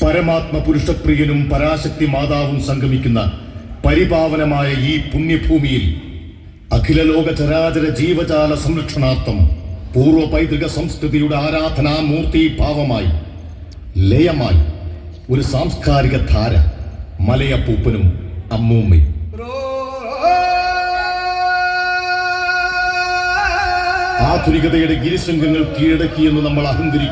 പരമാത്മ പുരുഷപ്രിയനും പരാശക്തി മാതാവും സംഗമിക്കുന്ന പരിപാവനമായ ഈ പുണ്യഭൂമിയിൽ അഖില ലോക ചരാചര ജീവജാല സംരക്ഷണാർത്ഥം പൂർവ്വ പൈതൃക സംസ്കൃതിയുടെ ആരാധനാമൂർത്തി ഭാവമായി ലയമായി ഒരു സാംസ്കാരിക ധാര മലയപ്പൂപ്പനും അമ്മൂമ്മയും. ആധുനികതയുടെ ഗിരിശൃംഗങ്ങൾ കീഴടക്കിയെന്ന് നമ്മൾ അഹങ്കരിക്കും.